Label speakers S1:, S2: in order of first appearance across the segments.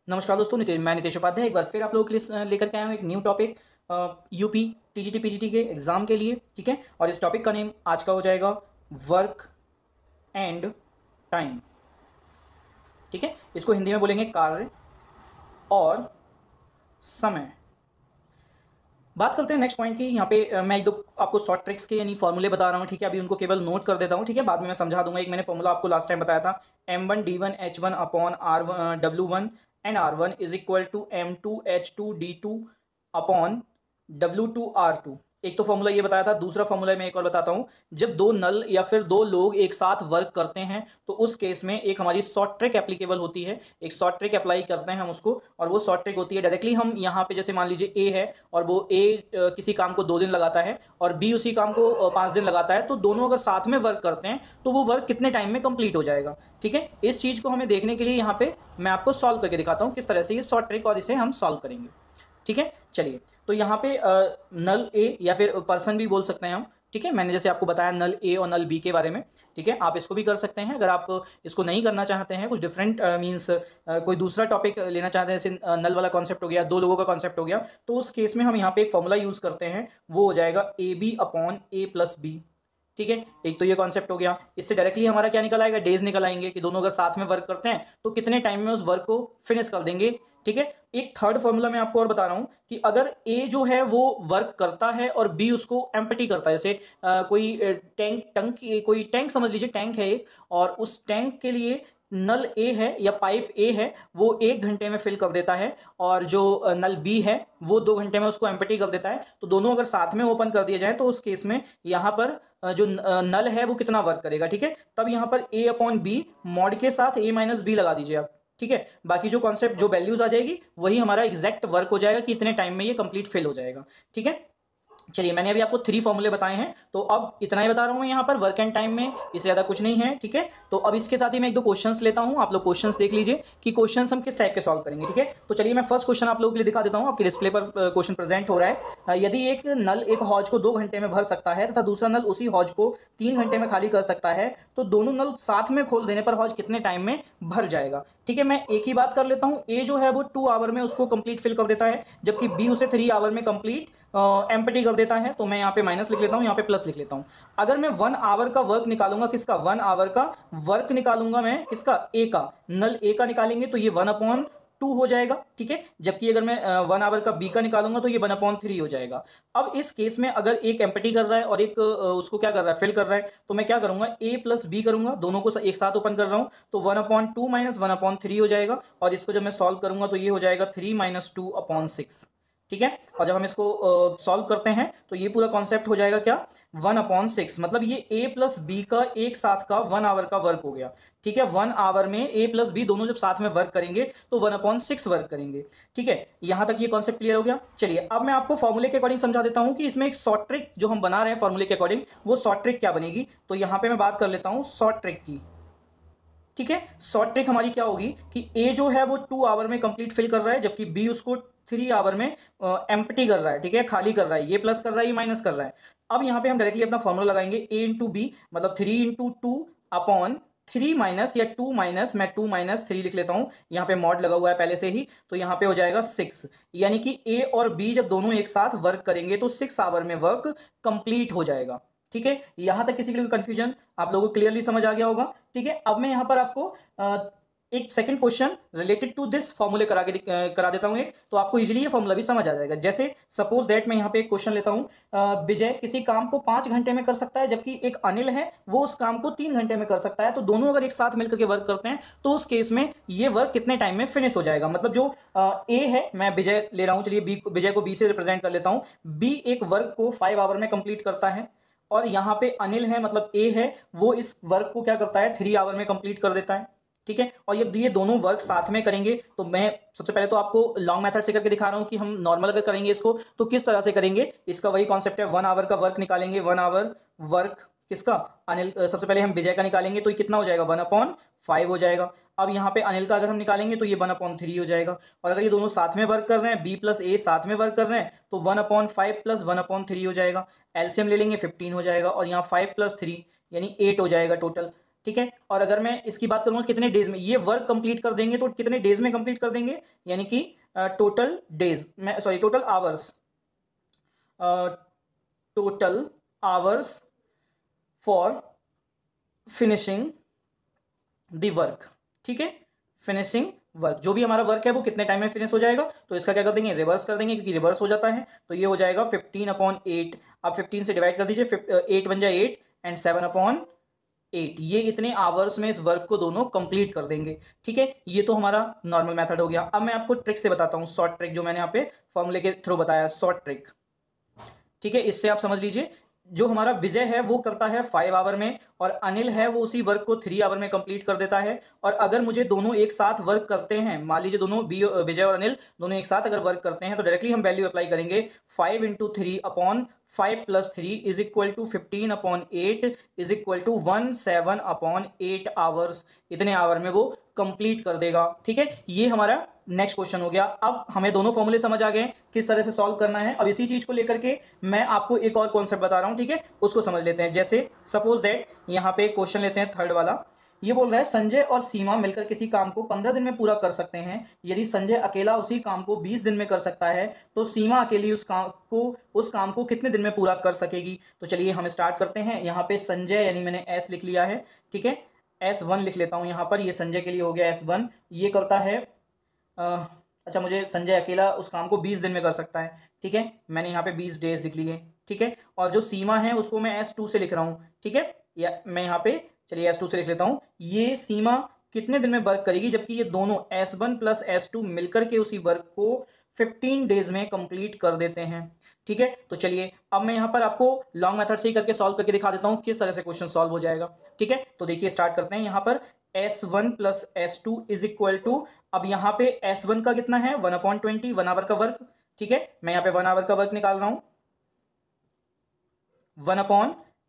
S1: नमस्कार दोस्तों, मैं नितेश उपाध्याय एक बार फिर आप लोगों के लिए लेकर के आया हूँ एक new topic UP TGT PGT के एग्जाम के लिए। ठीक है, और इस टॉपिक का नेम आज का हो जाएगा वर्क एंड टाइम। ठीक है, इसको हिंदी में बोलेंगे कार्य और समय। बात करते हैं नेक्स्ट पॉइंट की। यहाँ पे मैं एक दो आपको शॉर्ट ट्रिक्स के यानी फॉर्मूले बता रहा हूँ। ठीक है, अभी उनको केवल नोट कर देता हूँ। ठीक है, बाद में मैं समझा दूंगा। एक मैंने फॉर्मूला आपको लास्ट टाइम बताया था, M1D1H1 upon W1 and R1 is equal to M2H2D2 upon W2R2। एक तो फॉर्मूला ये बताया था। दूसरा फॉर्मूला मैं एक और बताता हूँ। जब दो नल या फिर दो लोग एक साथ वर्क करते हैं तो उस केस में एक हमारी शॉर्ट ट्रिक एप्लीकेबल होती है। एक शॉर्ट ट्रिक अप्लाई करते हैं हम उसको, और वो शॉर्ट ट्रिक होती है डायरेक्टली हम यहाँ पे, जैसे मान लीजिए ए है और वो ए किसी काम को 2 दिन लगाता है और बी उसी काम को 5 दिन लगाता है, तो दोनों अगर साथ में वर्क करते हैं तो वो वर्क कितने टाइम में कंप्लीट हो जाएगा। ठीक है, इस चीज़ को हमें देखने के लिए यहाँ पे मैं आपको सॉल्व करके दिखाता हूँ किस तरह से ये शॉर्ट ट्रिक और इसे हम सॉल्व करेंगे। ठीक है, चलिए। तो यहाँ पे नल ए या फिर पर्सन भी बोल सकते हैं हम। ठीक है, मैंने जैसे आपको बताया नल ए और नल बी के बारे में। ठीक है, आप इसको भी कर सकते हैं। अगर आप इसको नहीं करना चाहते हैं, कुछ डिफरेंट मीन्स कोई दूसरा टॉपिक लेना चाहते हैं, जैसे नल वाला कॉन्सेप्ट हो गया, दो लोगों का कॉन्सेप्ट हो गया, तो उस केस में हम यहाँ पे एक फॉर्मूला यूज करते हैं। वो हो जाएगा A B upon A plus B. ठीक है, एक तो ये कॉन्सेप्ट हो गया। इससे डायरेक्टली हमारा क्या निकल आएगा, डेज निकल आएंगे कि दोनों अगर साथ में वर्क करते हैं तो कितने टाइम में उस वर्क को फिनिश कर देंगे। ठीक है, एक थर्ड फॉर्मूला मैं आपको और बता रहा हूं कि अगर ए जो है वो वर्क करता है और बी उसको एम्प्टी करता है, जैसे कोई कोई टैंक समझ लीजिए, टैंक है एक, और उस टैंक के लिए नल ए है या पाइप ए है वो 1 घंटे में फिल कर देता है, और जो नल बी है वो 2 घंटे में उसको एम्प्टी कर देता है। तो दोनों अगर साथ में ओपन कर दिए जाए तो उस केस में यहाँ पर जो नल है वो कितना वर्क करेगा। ठीक है, तब यहाँ पर ए अपॉन बी मॉड के साथ ए माइनस बी लगा दीजिए आप। ठीक है, बाकी जो कॉन्सेप्ट जो वैल्यूज आ जाएगी वही हमारा एग्जैक्ट वर्क हो जाएगा कि इतने टाइम में ये कंप्लीट फिल हो जाएगा। ठीक है, चलिए, मैंने अभी आपको 3 फॉर्मूले बताए हैं, तो अब इतना ही बता रहा हूं मैं यहाँ पर वर्क एंड टाइम में, इससे ज्यादा कुछ नहीं है। ठीक है, तो अब इसके साथ ही मैं एक दो क्वेश्चंस लेता हूं। आप लोग क्वेश्चंस देख लीजिए कि क्वेश्चंस हम किस टाइप के सॉल्व करेंगे। ठीक है, तो चलिए मैं फर्स्ट क्वेश्चन आप लोगों के लिए दिखा देता हूं। आपके डिस्प्ले पर क्वेश्चन प्रेजेंट हो रहा है। यदि एक नल एक हौज को 2 घंटे में भर सकता है तथा दूसरा नल उसी हौज को 3 घंटे में खाली कर सकता है, तो दोनों नल साथ में खोल देने पर हौज कितने टाइम में भर जाएगा। ठीक है, मैं एक ही बात कर लेता हूँ। ए जो है वो 2 आवर में उसको कंप्लीट फिल कर देता है, जबकि बी उसे 3 आवर में कंप्लीट एम्प्टी कर देता है। तो मैं यहाँ पे माइनस लिख लेता हूँ, यहाँ पे प्लस लिख लेता हूँ। अगर मैं 1 आवर का वर्क निकालूंगा, किसका 1 आवर का वर्क निकालूंगा मैं, किसका ए का, नल ए का निकालेंगे तो ये 1/2 हो जाएगा। ठीक है, जबकि अगर मैं 1 आवर का बी का निकालूंगा तो ये 1/3 हो जाएगा। अब इस केस में अगर एक एम्प्टी कर रहा है और एक उसको क्या कर रहा है, फिल कर रहा है, तो मैं क्या करूंगा, ए प्लस बी करूंगा, दोनों को एक साथ ओपन कर रहा हूं, तो 1/2 माइनस 1/3 हो जाएगा। और इसको जब मैं सॉल्व करूंगा तो ये हो जाएगा 3 माइनस 2/6। ठीक है, और जब हम इसको सॉल्व करते हैं तो ये पूरा कॉन्सेप्ट हो जाएगा क्या, 1/6। मतलब ये ए प्लस बी का एक साथ का 1 आवर का वर्क हो गया। ठीक है, 1 आवर में ए प्लस बी दोनों जब साथ में वर्क करेंगे तो 1/6 वर्क करेंगे। ठीक है, यहां तक ये कॉन्सेप्ट क्लियर हो गया। चलिए, अब मैं आपको फॉर्मूले के अकॉर्डिंग समझा देता हूं कि इसमें एक शॉर्ट ट्रिक जो हम बना रहे हैं फॉर्मूले के अकॉर्डिंग, वो शॉर्ट ट्रिक क्या बनेगी। तो यहां पे मैं बात कर लेता हूं शॉर्ट ट्रिक की। ठीक है, शॉर्ट ट्रिक हमारी क्या होगी कि ए जो है वो 2 आवर में कंप्लीट फिल कर रहा है, जबकि बी उसको 3 आवर में एम्प्टी कर रहा है। ठीक है, खाली कर रहा है, ये प्लस कर रहा है, ये माइनस कर रहा है। अब यहाँ पे हम डायरेक्टली अपना फॉर्मूला लगाएंगे, ए इंटू बी मतलब 3 × 2 अपॉन 3 माइनस या 2 माइनस, मैं 2 माइनस 3 लिख लेता हूं, यहाँ पे मॉड लगा हुआ है पहले से ही, तो यहाँ पे हो जाएगा 6। यानी कि ए और बी जब दोनों एक साथ वर्क करेंगे तो 6 आवर में वर्क कंप्लीट हो जाएगा। ठीक है, यहां तक किसी के लिए कंफ्यूजन आप लोगों को क्लियरली समझ आ गया होगा। ठीक है, अब मैं यहां पर आपको एक second question related to this फॉर्मूले करा देता हूं एक, तो आपको इजीली ये फॉर्मूला भी समझ आ जाएगा। जैसे सपोज दैट मैं यहां पे एक क्वेश्चन लेता हूं, विजय किसी काम को 5 घंटे में कर सकता है, जबकि एक अनिल है वो उस काम को 3 घंटे में कर सकता है। तो दोनों अगर एक साथ मिलकर के वर्क करते हैं तो उस केस में ये वर्क कितने टाइम में फिनिश हो जाएगा। मतलब जो ए है, मैं विजय ले रहा हूं, चलिए बी, विजय को बी से रिप्रेजेंट कर लेता हूं। बी एक वर्क को 5 आवर में कंप्लीट करता है, और यहां पे अनिल है मतलब ए है, वो इस वर्क को क्या करता है, 3 आवर में कंप्लीट कर देता है। ठीक है, और ये दोनों वर्क साथ में करेंगे, तो मैं सबसे पहले तो आपको लॉन्ग मेथड से करके दिखा रहा हूं कि हम नॉर्मल अगर करेंगे इसको तो किस तरह से करेंगे। इसका वही कॉन्सेप्ट है, 1 आवर का वर्क निकालेंगे, 1 आवर वर्क किसका, अनिल, सबसे पहले हम विजय का निकालेंगे तो ये कितना हो जाएगा, 1/5 हो जाएगा। अब यहाँ पे अनिल का अगर हम निकालेंगे तो ये 1/3 हो जाएगा। और अगर ये दोनों साथ में वर्क कर रहे हैं, बी प्लस ए साथ में वर्क कर रहे हैं, तो 1/5 प्लस 1/3 हो जाएगा। एलसीएम ले लेंगे, 15 हो जाएगा, और यहाँ 5 + 3 यानी 8 हो जाएगा टोटल। ठीक है। और अगर मैं इसकी बात करूंगा कितने डेज में ये वर्क कंप्लीट कर देंगे, तो कितने डेज में कंप्लीट कर देंगे, यानी कि टोटल डेज में, sorry total hours, total hours for finishing the work. ठीक है, फिनिशिंग वर्क, जो भी हमारा वर्क है वो कितने टाइम में फिनिश हो जाएगा, तो इसका क्या कर देंगे, रिवर्स कर देंगे, क्योंकि रिवर्स हो जाता है। तो ये हो जाएगा 15/8, आप 15 से डिवाइड कर दीजिए, 8 बन जाए 8 एंड 7/8, ये इतने आवर्स में इस वर्क को दोनों कंप्लीट कर देंगे। ठीक है, ये तो हमारा नॉर्मल मेथड हो गया। अब मैं आपको ट्रिक से बताता हूँ, शॉर्ट ट्रिक, जो मैंने यहाँ पे फॉर्मूले के थ्रू बताया, शॉर्ट ट्रिक। ठीक है, इससे आप समझ लीजिए, जो हमारा विजय है वो करता है 5 आवर में, और अनिल है वो उसी वर्क को 3 आवर में कंप्लीट कर देता है। और अगर मुझे दोनों एक साथ वर्क करते हैं, मान लीजिए दोनों विजय और अनिल दोनों एक साथ अगर वर्क करते हैं, तो डायरेक्टली हम वैल्यू अप्लाई करेंगे, 5 × 3/5 + 3 = 15/8 = 17/8 आवर्स, इतने आवर में वो कंप्लीट कर देगा। ठीक है, ये हमारा नेक्स्ट क्वेश्चन हो गया। अब हमें दोनों फॉर्मूले समझ आ गए किस तरह से सॉल्व करना है। अब इसी चीज को लेकर के मैं आपको एक और कॉन्सेप्ट बता रहा हूं, ठीक है, उसको समझ लेते हैं। जैसे सपोज दैट यहां पे क्वेश्चन लेते हैं थर्ड वाला, ये बोल रहा है संजय और सीमा मिलकर किसी काम को 15 दिन में पूरा कर सकते हैं। यदि संजय अकेला उसी काम को 20 दिन में कर सकता है, तो सीमा अकेली उस काम को कितने दिन में पूरा कर सकेगी। तो चलिए हम स्टार्ट करते हैं। यहाँ पे संजय यानी मैंने एस लिख लिया है, ठीक है, S1 लिख लेता हूं यहाँ पर, ये संजय के लिए हो गया S1। ये करता है अच्छा, मुझे संजय अकेला उस काम को 20 दिन में कर सकता है, ठीक है, मैंने यहाँ पे 20 डेज लिख लिए, ठीक है। और जो सीमा है उसको मैं S2 से लिख रहा हूँ, ठीक है, या मैं यहाँ पे चलिए S2 से लिख लेता हूँ। ये सीमा कितने दिन में वर्क करेगी, जबकि ये दोनों S1 + S2 मिलकर के उसी वर्क को 15 डेज में कंप्लीट कर देते हैं। ठीक है, तो चलिए अब मैं यहाँ पर आपको लॉन्ग मेथड से ही करके सॉल्व करके दिखा देता हूँ किस तरह से क्वेश्चन सॉल्व हो जाएगा। ठीक है, तो देखिए स्टार्ट करते हैं। यहाँ पर S1 + S2 = अब यहाँ पे S1 का कितना है 1/20, 1 आवर का वर्क। ठीक है, मैं यहाँ पे 1 आवर का वर्क निकाल रहा हूँ,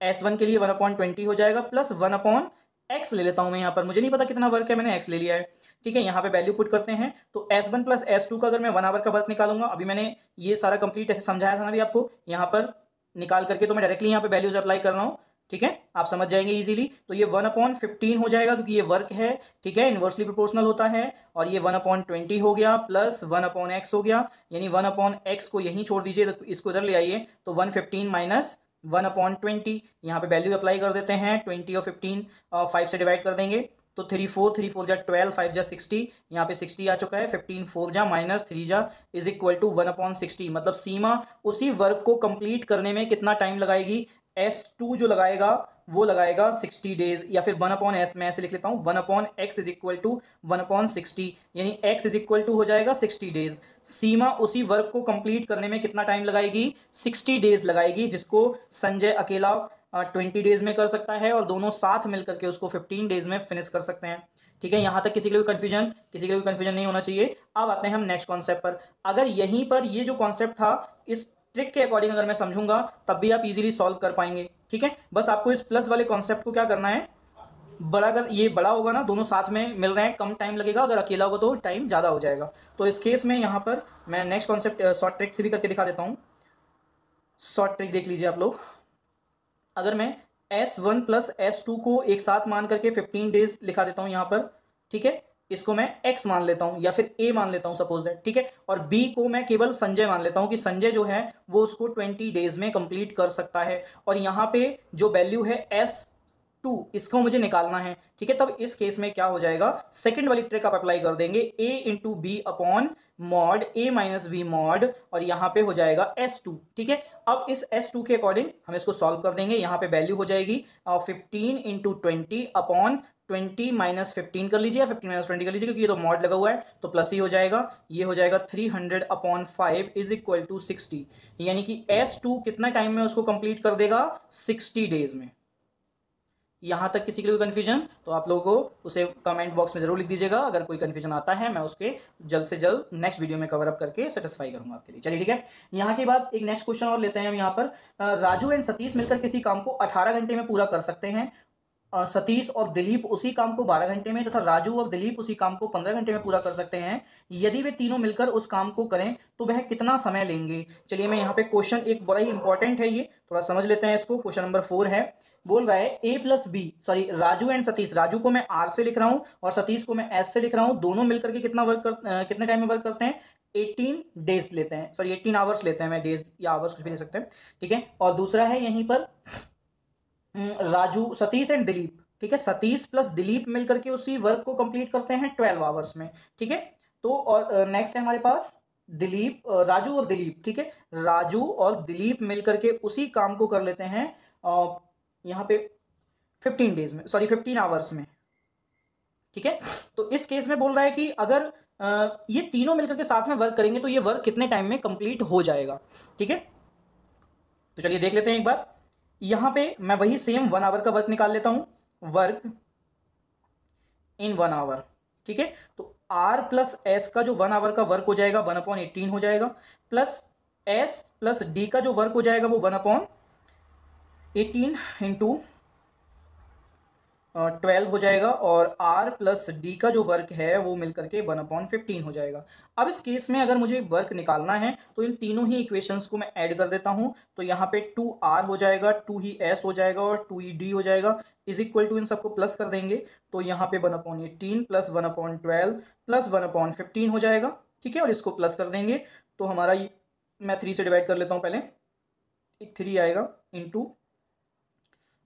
S1: S1 के लिए 1/20 हो जाएगा, प्लस 1/x ले लेता हूं मैं यहाँ पर, मुझे नहीं पता कितना वर्क है, मैंने x ले लिया है। ठीक है, यहाँ पे वैल्यू पुट करते हैं, तो S1 + S2 का अगर मैं 1 आवर का वर्क निकालूंगा, अभी मैंने ये सारा कंप्लीट ऐसे समझाया था ना अभी आपको, यहाँ पर निकाल करके तो मैं डायरेक्टली यहाँ पे वैल्यूज अप्लाई कर रहा हूँ। ठीक है, आप समझ जाएंगे इजीली। तो ये 1/15 हो जाएगा, क्योंकि ये वर्क है, ठीक है, इनवर्सली प्रोपोर्शनल होता है। और ये 1/20 हो गया, प्लस 1/x हो गया, यानी 1/x को यहीं छोड़ दीजिए, तो इसको इधर ले आइए, तो 115 - 1/20, यहाँ पे वैल्यू अप्लाई कर देते हैं। 20 और 15 5 से डिवाइड कर देंगे, तो 3 4 3 4 जा 12, 5 जा 60, यहाँ पे 60 आ चुका है। 15 4 जा -3 जा = 1/60, मतलब सीमा उसी वर्क को कंप्लीट करने में कितना टाइम लगाएगी, S2 जो लगाएगा वो लगाएगा 60 डेज, या फिर 1/s मैं ऐसे लिख लेता हूँ, 1/x = 1/60, यानी x = हो जाएगा 60 डेज। सीमा उसी वर्क को कंप्लीट करने में कितना टाइम लगाएगी, 60 डेज लगाएगी, जिसको संजय अकेला 20 डेज में कर सकता है, और दोनों साथ मिलकर के उसको 15 डेज में फिनिश कर सकते हैं। ठीक है, यहां तक किसी के लिए कंफ्यूजन नहीं होना चाहिए। अब आते हैं हम नेक्स्ट कॉन्सेप्ट पर। अगर यहीं पर ये जो कॉन्सेप्ट था, इस ट्रिक के अकॉर्डिंग अगर मैं समझूंगा, तब भी आप इजीली सॉल्व कर पाएंगे। ठीक है, बस आपको इस प्लस वाले कॉन्सेप्ट को क्या करना है, बड़ा, अगर ये बड़ा होगा ना, दोनों साथ में मिल रहे हैं, कम टाइम लगेगा, अगर अकेला होगा तो टाइम ज़्यादा हो जाएगा। तो इस केस में यहाँ पर मैं नेक्स्ट कॉन्सेप्ट शॉर्ट ट्रिक से भी करके दिखा देता हूँ। शॉर्ट ट्रिक देख लीजिए आप लोग। अगर मैं S1 + S2 को एक साथ मान करके 15 डेज लिखा देता हूँ यहाँ पर, ठीक है, इसको मैं x मान लेता हूं, या फिर a मान लेता हूं सपोज दैट, ठीक है, और b को मैं केवल संजय मान लेता हूं कि संजय जो है वो उसको 20 डेज में कंप्लीट कर सकता है। और यहां पे जो वैल्यू है S2, इसको मुझे निकालना है। ठीक है, तब इस केस में क्या हो जाएगा, सेकंड वाली ट्रिक आप अप्लाई कर देंगे, a × b/mod a - v mod, और यहां पे हो जाएगा S2। ठीक है, अब इस S2 के अकॉर्डिंग हम इसको सॉल्व कर देंगे। यहाँ पे वैल्यू हो जाएगी 15 × 20/20 - 15 कर लीजिए, 15 - 20 कर लीजिए, क्योंकि ये तो मॉड लगा हुआ है तो प्लस ही हो जाएगा। ये हो जाएगा 300/5 = 60, यानी कि S2 कितना टाइम में उसको कंप्लीट कर देगा, 60 डेज में। यहां तक किसी के लिए कंफ्यूजन, तो आप लोगों को उसे कमेंट बॉक्स में जरूर लिख दीजिएगा। अगर कोई कंफ्यूजन आता है, मैं उसके जल्द से जल्द नेक्स्ट वीडियो में कवर अप करके सेटिस्फाई करूंगा आपके लिए। चलिए ठीक है, यहाँ के बाद एक नेक्स्ट क्वेश्चन और लेते हैं हम। यहाँ पर राजू एंड सतीश मिलकर किसी काम को 18 घंटे में पूरा कर सकते हैं। सतीश और दिलीप उसी काम को 12 घंटे में तथा राजू और दिलीप उसी काम को 15 घंटे में पूरा कर सकते हैं, यदि वे तीनों मिलकर उस काम को करें तो वह कितना समय लेंगे। चलिए मैं यहाँ पे क्वेश्चन एक बड़ा ही इंपॉर्टेंट है, ये थोड़ा समझ लेते हैं इसको। क्वेश्चन नंबर 4 है, बोल रहा है A plus B, sorry Raju and Satish, Raju को मैं आर से लिख रहा हूं और सतीश को मैं एस से लिख रहा हूं, दोनों मिलकर के कितने टाइम में वर्क करते हैं, 18 डेज लेते हैं, सॉरी 18 आवर्स लेते हैं, मैं डेज या आवर्स कुछ भी ले सकते हैं, ठीक है। और दूसरा है यहीं पर राजू, सतीश एंड दिलीप, ठीक है, सतीश प्लस दिलीप मिलकर के उसी वर्क को कंप्लीट करते हैं 12 आवर्स में, ठीक है। तो और नेक्स्ट है हमारे पास दिलीप, राजू और दिलीप, ठीक है, राजू और दिलीप मिलकर के उसी काम को कर लेते हैं यहाँ पे 15 डेज में, सॉरी 15 आवर्स में, ठीक है। तो इस केस में बोल रहा है कि अगर ये तीनों मिलकर के साथ में वर्क करेंगे तो ये वर्क कितने टाइम में कंप्लीट हो जाएगा, ठीक है। तो चलिए देख लेते हैं एक बार। यहां पे मैं वही सेम 1 आवर का वर्क निकाल लेता हूं, वर्क इन 1 आवर, ठीक है। तो आर प्लस एस का जो 1 आवर का वर्क हो जाएगा 1/18 हो जाएगा, प्लस एस प्लस डी का जो वर्क हो जाएगा वो 1/18 इंटू 12 हो जाएगा, और r प्लस डी का जो वर्क है वो मिलकर के 1/15 हो जाएगा। अब इस केस में अगर मुझे वर्क निकालना है तो इन तीनों ही इक्वेशंस को मैं ऐड कर देता हूं, तो यहाँ पे 2r हो जाएगा, 2 ही s हो जाएगा और 2 ही d हो जाएगा, इज इक्वल टू इन सबको प्लस कर देंगे तो यहाँ पे 1/18 प्लस 1/12 प्लस 1/15 हो जाएगा, ठीक है। और इसको प्लस कर देंगे तो हमारा मैं 3 से डिवाइड कर लेता हूँ, पहले 3 आएगा इंटू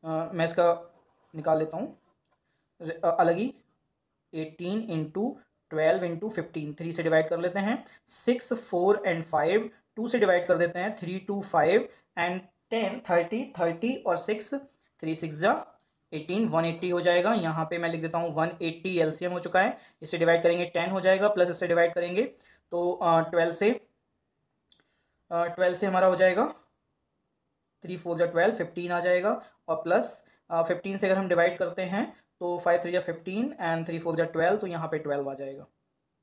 S1: मैं इसका निकाल लेता हूँ अलग ही, 18 इंटू 12 इंटू 15, 3 से डिवाइड कर लेते हैं, 6 4 एंड 5, 2 से डिवाइड कर देते हैं, 3 2 5 एंड 10 30 30 और 6 3 6 जा 18, 180 हो जाएगा। यहाँ पे मैं लिख देता हूँ 180 एलसीएम हो चुका है, इससे डिवाइड करेंगे 10 हो जाएगा, प्लस इससे डिवाइड करेंगे तो 12 से हमारा हो जाएगा 3 4 जा 12, 15 आ जाएगा, और प्लस 15 से अगर हम डिवाइड करते हैं तो 5 3 जा 15 एंड 3 4 जा 12, तो यहाँ पे 12 आ जाएगा,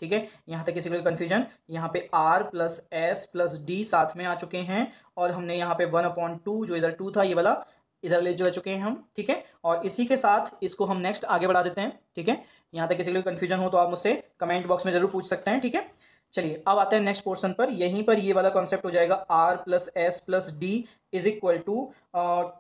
S1: ठीक है। यहाँ तक किसी को कंफ्यूजन, यहाँ पे r plus S plus D साथ में आ चुके हैं, और हमने यहाँ पे 1/2 जो इधर 2 था ये वाला इधर ले जो आ चुके हैं हम, ठीक है। और इसी के साथ इसको हम नेक्स्ट आगे बढ़ा देते हैं, ठीक है। यहाँ तक किसी को कंफ्यूजन हो तो आप मुझसे कमेंट बॉक्स में जरूर पूछ सकते हैं, ठीक है। चलिए अब आते हैं नेक्स्ट पोर्शन पर। यहीं पर ये वाला कॉन्सेप्ट हो जाएगा r plus S plus D is equal to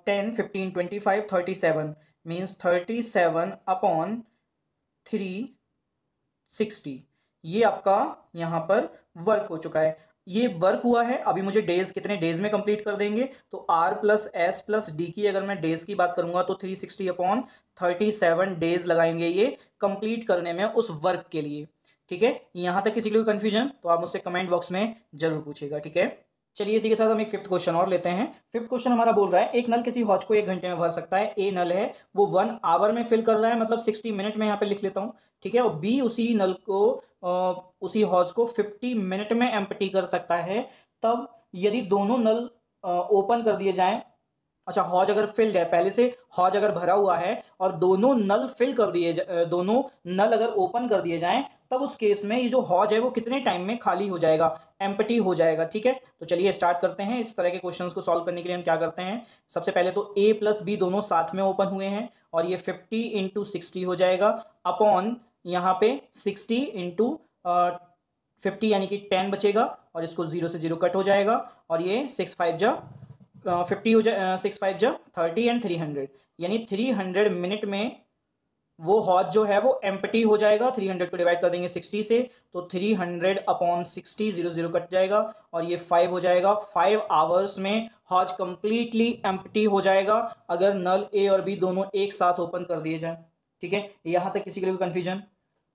S1: 10 15 25 37 means 37/360। ये आपका यहाँ पर वर्क हो चुका है, ये वर्क हुआ है। अभी मुझे डेज कितने डेज में कंप्लीट कर देंगे, तो r plus S plus D की अगर मैं डेज की बात करूंगा तो 360/37 डेज लगाएंगे ये कंप्लीट करने में उस वर्क के लिए, ठीक है। यहां तक किसी को कंफ्यूजन तो आप मुझसे कमेंट बॉक्स में जरूर पूछेगा, ठीक है। चलिए इसी के साथ हम एक 5th क्वेश्चन और लेते हैं। 5th क्वेश्चन हमारा बोल रहा है एक नल किसी हौज को 1 घंटे में भर सकता है। ए नल है वो 1 आवर में फिल कर रहा है, मतलब 60 मिनट में यहाँ पे लिख लेता हूँ, ठीक है। और बी उसी नल को उसी हौज को 50 मिनट में एम्प्टी कर सकता है, तब यदि दोनों नल ओपन कर दिए जाएं, अच्छा हौज अगर फिल्ड है, पहले से हौज अगर भरा हुआ है और दोनों नल फिल कर दिए दोनों नल अगर ओपन कर दिए जाएं, तब उस केस में ये जो हौज है वो कितने टाइम में खाली हो जाएगा, एम्प्टी हो जाएगा, ठीक है। तो चलिए स्टार्ट करते हैं। इस तरह के क्वेश्चंस को सॉल्व करने के लिए हम क्या करते हैं, सबसे पहले तो a प्लस बी दोनों साथ में ओपन हुए हैं और ये 50 इंटू 60 हो जाएगा अपॉन यहाँ पे 60 इंटू 50 यानी कि 10 बचेगा, और इसको 0 से 0 कट हो जाएगा, और ये 6 5 जा 50 हो जाए 6 5 जा 30 एंड 300 यानी 300 मिनट में वो हौज जो है वो एम्प्टी हो जाएगा। 300 को डिवाइड कर देंगे 60 से तो 300/60 0 0 कट जाएगा, और ये 5 हो जाएगा। 5 आवर्स में हौज कंप्लीटली एम्प्टी हो जाएगा अगर नल ए और बी दोनों एक साथ ओपन कर दिए जाए, ठीक है। यहाँ तक किसी के लिए कंफ्यूजन,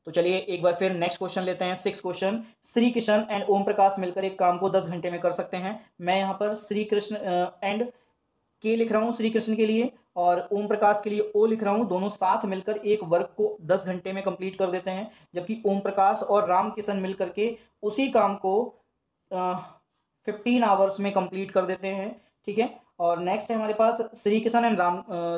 S1: तो चलिए एक बार फिर नेक्स्ट क्वेश्चन लेते हैं। 6th question, Shri Krishna and Om Prakash मिलकर एक काम को 10 घंटे में कर सकते हैं। मैं यहाँ पर श्री कृष्ण एंड के लिख रहा हूँ श्री कृष्ण के लिए, और ओम प्रकाश के लिए ओ लिख रहा हूँ, दोनों साथ मिलकर एक वर्क को 10 घंटे में कंप्लीट कर देते हैं, जबकि ओम प्रकाश और राम किशन मिलकर के उसी काम को 15 आवर्स में कंप्लीट कर देते हैं, ठीक है। और नेक्स्ट है हमारे पास श्री कृष्ण एंड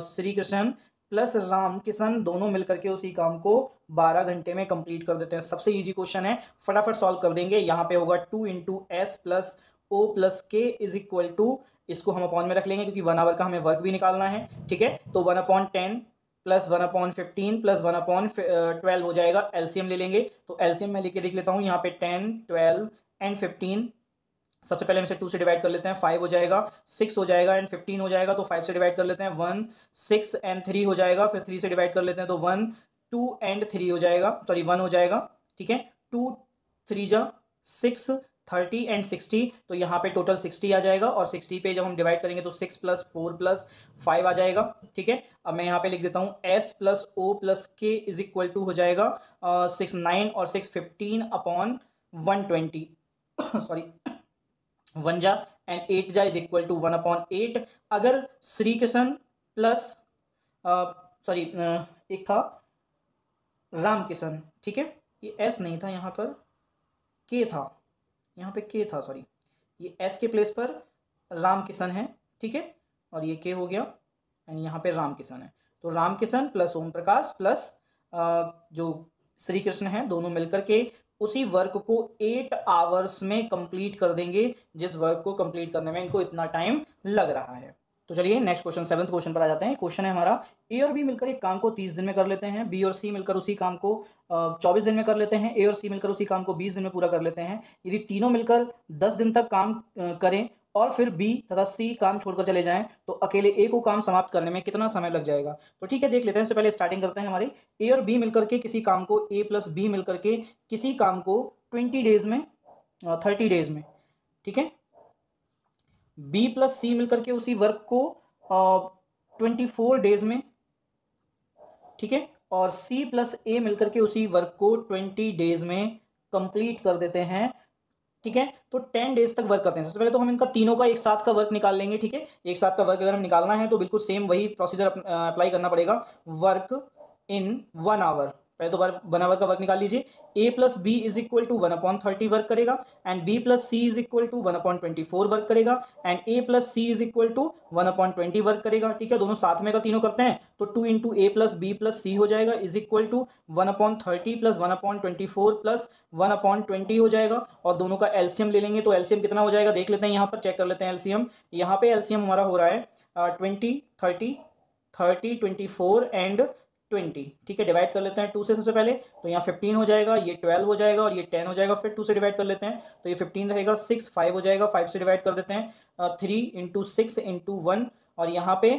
S1: श्री कृष्ण प्लस राम किशन दोनों मिलकर के उसी काम को 12 घंटे में कंप्लीट कर देते हैं। सबसे इजी क्वेश्चन है, फटाफट सॉल्व कर देंगे। यहाँ पे होगा 2 into S plus O plus K is equal to, इसको हम अपॉन में रख लेंगे क्योंकि 1 आवर का हमें वर्क भी निकालना है, ठीक है। तो 1/10 प्लस 1/15 प्लस 1/12 हो जाएगा। एलसीएम ले लेंगे, तो एलसीएम मैं लेके देख लेता हूँ। यहाँ पे 10, 12 एंड 15, सबसे पहले हम इसे 2 से डिवाइड कर लेते हैं, 5 हो जाएगा, 6 हो जाएगा एंड 15 हो जाएगा, तो 5 से डिवाइड कर लेते हैं, 1, 6 एंड 3 हो जाएगा, फिर 3 से डिवाइड कर लेते हैं तो 1, 2 एंड 3 हो जाएगा, सॉरी 1 हो जाएगा, ठीक है। 2 3 जा 6, 30 एंड 60, तो यहाँ पे टोटल 60 आ जाएगा, और 60 पे जब हम डिवाइड करेंगे तो 6 प्लस 4 प्लस 5 आ जाएगा, ठीक है। अब मैं यहाँ पे लिख देता हूँ S plus O plus K is equal to हो जाएगा 6 9 और 6 15/120 सॉरी 1 जा एंड 8 जा इज इक्वल टू 1/8। अगर श्री कृष्ण प्लस सॉरी एक था राम किशन, ठीक है, ये एस नहीं था, यहाँ पर के था, यहाँ पे के था, सॉरी, ये एस के प्लेस पर राम किशन है, ठीक है, और ये के हो गया एंड यहाँ पे राम किशन है। तो राम किशन प्लस ओम प्रकाश प्लस जो श्री कृष्ण है, दोनों मिलकर के उसी वर्क को 8 आवर्स में कंप्लीट कर देंगे, जिस वर्क को कंप्लीट करने में इनको इतना टाइम लग रहा है। तो चलिए नेक्स्ट क्वेश्चन, 7th क्वेश्चन पर आ जाते हैं। क्वेश्चन है हमारा, ए और बी मिलकर एक काम को 30 दिन में कर लेते हैं, बी और सी मिलकर उसी काम को 24 दिन में कर लेते हैं, ए और सी मिलकर उसी काम को 20 दिन में पूरा कर लेते हैं। यदि तीनों मिलकर 10 दिन तक काम करें और फिर बी तथा सी काम छोड़कर चले जाएं, तो अकेले ए को काम समाप्त करने में कितना समय लग जाएगा। तो ठीक है, देख लेते हैं। इससे पहले स्टार्टिंग करते हैं हमारी, ए और बी मिलकर के किसी काम को, ए प्लस बी मिलकर के किसी काम को 20 डेज में 30 डेज में, ठीक है, बी प्लस सी मिलकर के उसी वर्क को 24 डेज में, ठीक है, और सी प्लस ए मिलकर के उसी वर्क को 20 डेज में कंप्लीट कर देते हैं, ठीक है। तो 10 डेज तक वर्क करते हैं। सबसे पहले तो हम इनका तीनों का एक साथ का वर्क निकाल लेंगे, ठीक है। एक साथ का वर्क अगर हम निकालना है तो बिल्कुल सेम वही प्रोसीजर अप्लाई करना पड़ेगा। वर्क इन 1 आवर, पहले तो 1 आवर का वर्क निकाल लीजिए। A plus B is equal to 1/30 work करेगा and B plus C is equal to 1/24 work करेगा and A plus C is equal to 1/20 work करेगा, ठीक है। दोनों साथ में अगर तीनों करते हैं तो 2 into A plus B plus C हो जाएगा is equal to 1/30 plus 1/24 plus 1/20 हो जाएगा, और दोनों का एलसीएम ले लेंगे तो एलसीएम कितना हो जाएगा देख लेते हैं। यहाँ पर चेक कर लेते हैं एलसीएम। यहाँ पे एलसीएम हमारा हो रहा है 20 30 30 24 एंड 20, ठीक है। डिवाइड कर लेते हैं 2 से सबसे पहले, तो यहाँ 15 हो जाएगा, ये 12 हो जाएगा और ये 10 हो जाएगा। फिर 2 से डिवाइड कर लेते हैं तो ये 15 रहेगा, 6 5 हो जाएगा, 5 से डिवाइड कर देते हैं 3 इंटू 6 इंटू 1, और यहाँ पे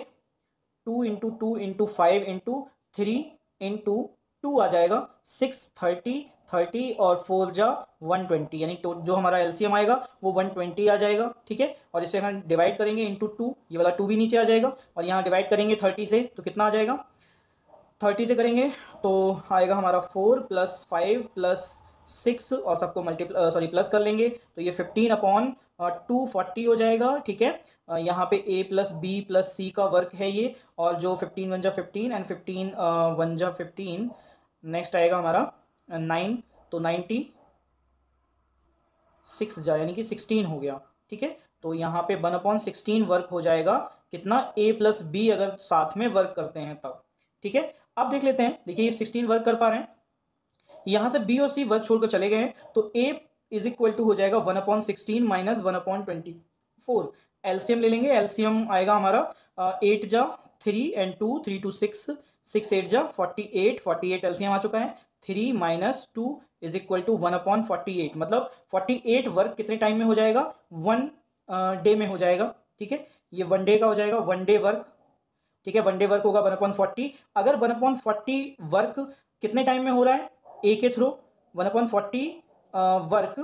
S1: 2 इंटू 2 इंटू 5 इंटू 3 इंटू 2 आ जाएगा, 6 30 30 और 4 जा 120, यानी जो हमारा एलसीएम आएगा वो 120 आ जाएगा, ठीक है। और इसे हम डिवाइड करेंगे इंटू 2, ये वाला 2 भी नीचे आ जाएगा, और यहाँ डिवाइड करेंगे 30 से तो कितना आ जाएगा, 30 से करेंगे तो आएगा हमारा 4 प्लस 5 प्लस 6 और सबको सॉरी प्लस कर लेंगे तो ये 15/240 हो जाएगा, ठीक है। यहाँ पे a प्लस बी प्लस सी का वर्क है ये, और जो 15 1 जा 15 एंड 15 1 जा 15, नेक्स्ट आएगा हमारा 9, तो 96 जा यानी कि 16 हो गया, ठीक है। तो यहाँ पे 1/16 वर्क हो जाएगा, कितना, a प्लस बी अगर साथ में वर्क करते हैं तब, ठीक है। अब देख लेते हैं, देखिए ये 16 वर्क कर पा रहे हैं, यहां से बी और सी वर्क छोड़कर चले गए हैं, तो ए इज इक्वल टू हो जाएगा 1/16 माइनस 1/24। एलसीएम ले लेंगे, एलसीएम आएगा हमारा 8 जा 3 एंड 2 3 2 6 6 8 जा 48 48 एलसीएम आ चुका है। 3 माइनस 2 इज इक्वल टू 1/48, मतलब 48 वर्क कितने टाइम में हो जाएगा, 1 डे में हो जाएगा, ठीक है। ये 1 डे का हो जाएगा, 1 डे वर्क, ठीक है। 1 डे वर्क होगा 1/40। अगर 1/40 वर्क कितने टाइम में हो रहा है, ए के थ्रू 1/40 वर्क,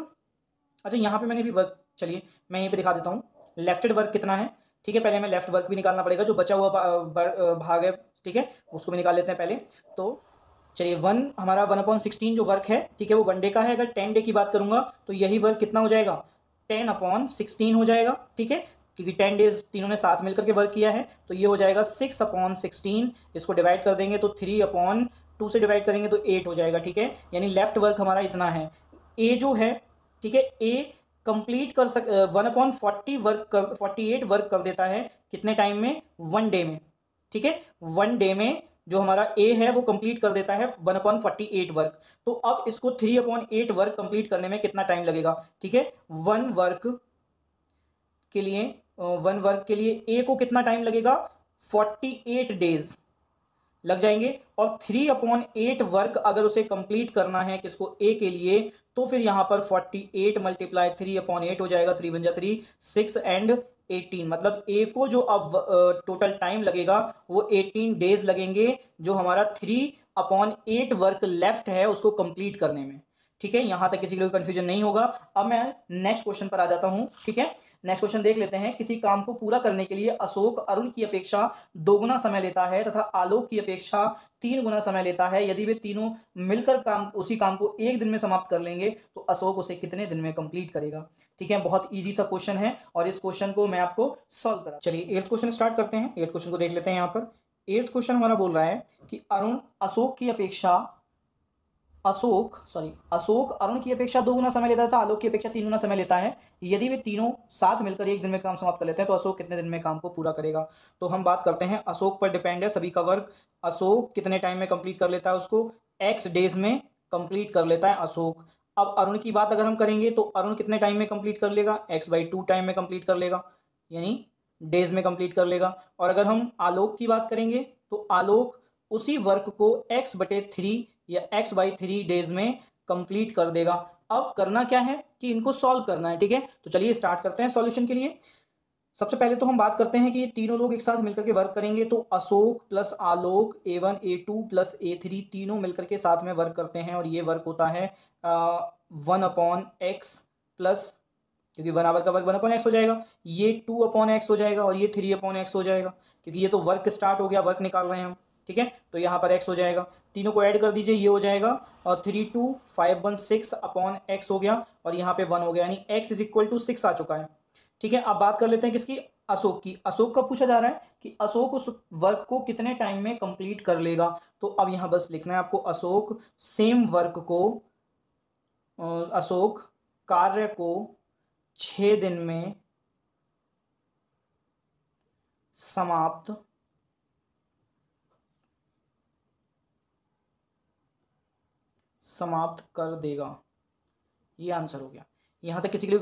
S1: अच्छा यहाँ पे मैंने भी वर्क, चलिए मैं यहीं पे दिखा देता हूँ लेफ्टेड वर्क कितना है, ठीक है। पहले हमें लेफ्ट वर्क भी निकालना पड़ेगा, जो बचा हुआ भाग है, ठीक है, उसको भी निकाल लेते हैं पहले। तो चलिए 1 हमारा 1/16 जो वर्क है, ठीक है, वो 1 डे का है। अगर 10 डे की बात करूंगा तो यही वर्क कितना हो जाएगा, 10/16 हो जाएगा, ठीक है, क्योंकि 10 डेज तीनों ने साथ मिलकर के वर्क किया है, तो ये हो जाएगा 6/16। इसको डिवाइड कर देंगे तो 3/2 से डिवाइड करेंगे तो 8 हो जाएगा, ठीक है। यानी लेफ्ट वर्क हमारा इतना है। ए जो है, ठीक है, ए कंप्लीट कर 1/40 वर्क 48 वर्क कर देता है कितने टाइम में, 1 डे में, ठीक है। 1 डे में जो हमारा ए है वो कंप्लीट कर देता है 1/48 वर्क। तो अब इसको 3/8 वर्क कंप्लीट करने में कितना टाइम लगेगा, ठीक है। 1 वर्क के लिए ए को कितना टाइम लगेगा, 48 डेज, लग जाएंगे, और 3/8 वर्क अगर उसे कंप्लीट करना है किसको, ए के लिए, तो फिर यहां पर 48 मल्टीप्लाई 3/8 हो जाएगा, 3 बन जा 3, 6 एंड 18, मतलब ए को जो अब टोटल टाइम लगेगा वो 18 डेज लगेंगे, जो हमारा 3/8 वर्क लेफ्ट है उसको कंप्लीट करने में। ठीक है, यहां तक किसी को कंफ्यूजन नहीं होगा। अब मैं नेक्स्ट क्वेश्चन पर आ जाता हूं। ठीक है, नेक्स्ट क्वेश्चन देख लेते हैं। किसी काम को पूरा करने के लिए अशोक अरुण की अपेक्षा 2 गुना समय लेता है तथा आलोक की अपेक्षा 3 गुना समय लेता है। यदि वे तीनों मिलकर उसी काम को 1 दिन में समाप्त कर लेंगे तो अशोक उसे कितने दिन में कंप्लीट करेगा। ठीक है, बहुत ईजी सा क्वेश्चन है और इस क्वेश्चन को मैं आपको सॉल्व करा। चलिए 8th क्वेश्चन स्टार्ट करते हैं। 8th क्वेश्चन को देख लेते हैं। यहाँ पर 8th क्वेश्चन हमारा बोल रहा है कि अशोक अरुण की अपेक्षा 2 गुना समय लेता था, आलोक की अपेक्षा 3 गुना समय लेता है। यदि वे तीनों साथ मिलकर 1 दिन में काम समाप्त कर लेते हैं तो अशोक कितने दिन में काम को पूरा करेगा। तो हम बात करते हैं, अशोक पर डिपेंड है सभी का वर्क। अशोक कितने टाइम में कंप्लीट कर लेता है, उसको एक्स डेज में कंप्लीट कर लेता है अशोक। अब अरुण की बात अगर हम करेंगे तो अरुण कितने टाइम में कंप्लीट कर लेगा, x/2 टाइम में कंप्लीट कर लेगा, यानी डेज में कंप्लीट कर लेगा। और अगर हम आलोक की बात करेंगे तो आलोक उसी वर्क को x/3 या x/3 डेज में कंप्लीट कर देगा। अब करना क्या है कि इनको सॉल्व करना है। ठीक है, तो चलिए स्टार्ट करते हैं सॉल्यूशन के लिए। सबसे पहले तो हम बात करते हैं कि ये तीनों लोग एक साथ मिलकर के वर्क करेंगे, तो अशोक प्लस आलोक A1 A2 प्लस A3 तीनों मिलकर के साथ में वर्क करते हैं और ये वर्क होता है 1/x प्लस, क्योंकि 1 आवर का वर्क 1/x हो जाएगा, ये 2/x हो जाएगा और ये 3/x हो जाएगा, क्योंकि ये तो वर्क स्टार्ट हो गया, वर्क निकाल रहे हैं हम। ठीक है, तो यहाँ पर x हो जाएगा, तीनों को ऐड कर दीजिए, ये हो जाएगा और 3 2 5 1 6/x हो गया और यहाँ पे 1 हो गया, यानी x = 6 आ चुका है। ठीक है, अब बात कर लेते हैं किसकी, अशोक की। अशोक का पूछा जा रहा है कि अशोक उस वर्क को कितने टाइम में कंप्लीट कर लेगा। तो अब यहाँ बस लिखना है आपको, अशोक सेम वर्क को, अशोक कार्य को 6 दिन में समाप्त कर देगा। ये आंसर हो गया। यहां तक किसी के लिए